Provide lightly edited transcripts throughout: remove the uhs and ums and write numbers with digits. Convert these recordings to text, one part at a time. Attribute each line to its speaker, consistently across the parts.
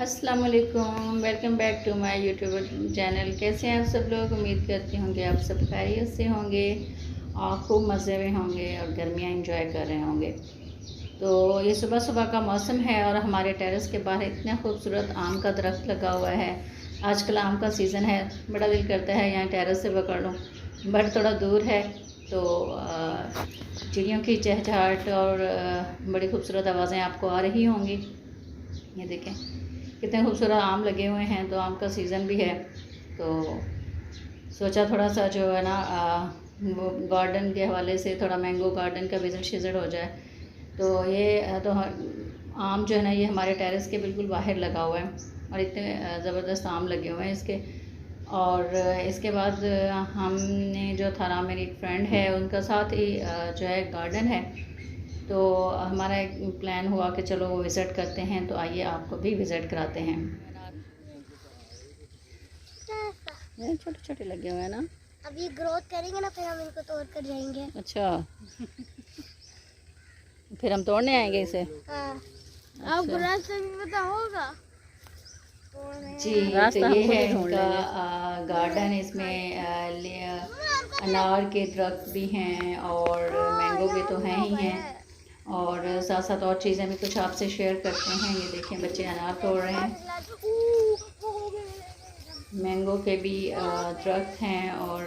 Speaker 1: अस्सलाम वालेकुम, welcome back to my YouTube channel. कैसे हैं आप सब लोग? उम्मीद करती हूँ कि आप सब खैरियत से होंगे और खूब मज़े में होंगे और गर्मियाँ एंजॉय कर रहे होंगे। तो ये सुबह सुबह का मौसम है और हमारे टेरेस के बाहर इतना खूबसूरत आम का दरख्त लगा हुआ है। आजकल आम का सीज़न है, बड़ा दिल करता है यहाँ टेरेस से पकड़ लूँ, बट थोड़ा दूर है तो चिड़ियों की चहचहाट और बड़ी खूबसूरत आवाज़ें आपको आ रही होंगी। ये देखें कितने खूबसूरत आम लगे हुए हैं, तो आम का सीज़न भी है तो सोचा थोड़ा सा जो है ना वो गार्डन के हवाले से थोड़ा मैंगो गार्डन का विज़िट शिज़िट हो जाए। तो ये तो आम जो है ना ये हमारे टेरेस के बिल्कुल बाहर लगा हुआ है और इतने ज़बरदस्त आम लगे हुए हैं इसके। और इसके बाद हमने जो था, मेरी एक फ्रेंड है उनका साथ ही जो है गार्डन है, तो हमारा एक प्लान हुआ कि चलो वो विज़िट करते हैं। तो आइए आपको भी विज़िट कराते हैं। छोटे छोटे लगे हुए हैं ना,
Speaker 2: अब ये ग्रोथ करेंगे ना, फिर हम इनको तोड़ कर जाएंगे।
Speaker 1: अच्छा फिर हम तोड़ने आएंगे इसे।
Speaker 2: हाँ।
Speaker 1: अच्छा।
Speaker 2: अब रास्ता भी पता होगा
Speaker 1: जी, तो ये है इनका गार्डन। इसमें अनार के दरख्त भी हैं और मैंगो के तो हैं ही हैं, और साथ साथ और चीज़ें भी कुछ आपसे शेयर करते हैं। ये देखें बच्चे अनार तोड़ रहे हैं, मैंगो के भी दरख्त हैं और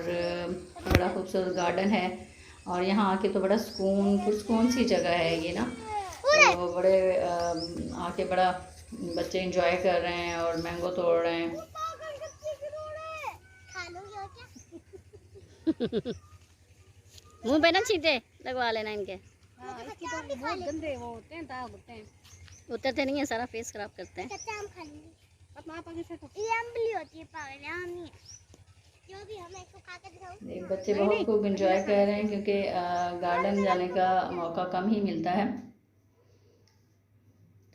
Speaker 1: बड़ा खूबसूरत गार्डन है। और यहाँ आके तो बड़ा सुकून सी जगह है ये ना, तो बड़े आके बड़ा बच्चे एंजॉय कर रहे हैं और मैंगो तोड़ रहे हैं।
Speaker 3: मुंह पे ना छींटे लगवा लेना इनके।
Speaker 2: हाँ, इसकी तो बहुत गंदे वो होते हैं, दाग होते हैं।
Speaker 3: उतरते नहीं है, सारा फेस खराब करते हैं।
Speaker 2: कच्चा आम खा लेंगे। अब आप आगे से तो ये अम्बली होती है, पागल है, आम नहीं है। जो भी हमें इसको खा के दिखाऊं।
Speaker 1: बच्चे बहुत खूब एंजॉय कर रहे हैं क्योंकि गार्डन जाने का मौका कम ही मिलता है।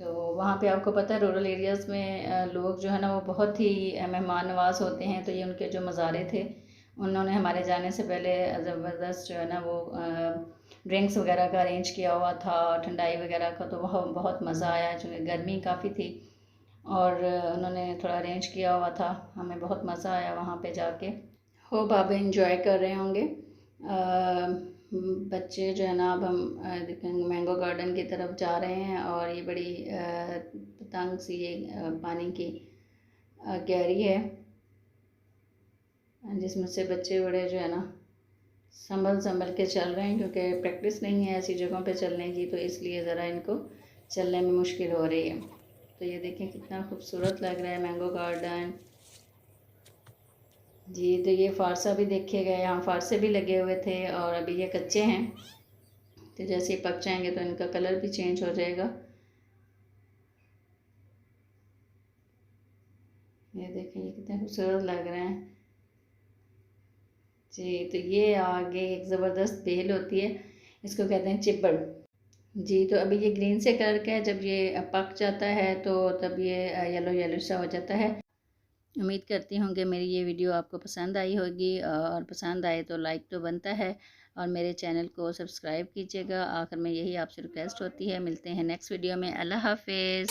Speaker 1: तो वहाँ पे आपको पता है रूरल एरियाज़ में लोग जो है ना वो बहुत ही मेहमान नवाज होते हैं। तो ये उनके जो मज़ारे थे, उन्होंने हमारे जाने से पहले ज़बरदस्त जो है ना वो ड्रिंक्स वगैरह का अरेंज किया हुआ था, ठंडाई वगैरह का। तो वह बहुत मज़ा आया चूँकि गर्मी काफ़ी थी और उन्होंने थोड़ा अरेंज किया हुआ था। हमें बहुत मज़ा आया वहाँ पे जाके। होप आप इंजॉय कर रहे होंगे। बच्चे जो है ना, अब हम देखेंगे मैंगो गार्डन की तरफ जा रहे हैं और ये बड़ी तंग सी ये पानी की क्यारी है जिसमें से बच्चे बड़े जो है ना संभल के चल रहे हैं क्योंकि प्रैक्टिस नहीं है ऐसी जगहों पे चलने की, तो इसलिए ज़रा इनको चलने में मुश्किल हो रही है। तो ये देखें कितना खूबसूरत लग रहा है मैंगो गार्डन। जी, तो ये फ़ारसा भी देखे गए, यहाँ फ़ारसे भी लगे हुए थे और अभी ये कच्चे हैं, तो जैसे ही पक जाएंगे तो इनका कलर भी चेंज हो जाएगा। ये देखें ये कितने खूबसूरत लग रहे हैं। जी, तो ये आगे एक ज़बरदस्त बेल होती है, इसको कहते हैं चिब्बड़। जी, तो अभी ये ग्रीन से कलर का है, जब ये पक जाता है तो तब ये येलो येलो सा हो जाता है। उम्मीद करती हूँ कि मेरी ये वीडियो आपको पसंद आई होगी, और पसंद आए तो लाइक तो बनता है और मेरे चैनल को सब्सक्राइब कीजिएगा। आखिर में यही आपसे रिक्वेस्ट होती है। मिलते हैं नेक्स्ट वीडियो में। अल्लाह हाफिज़।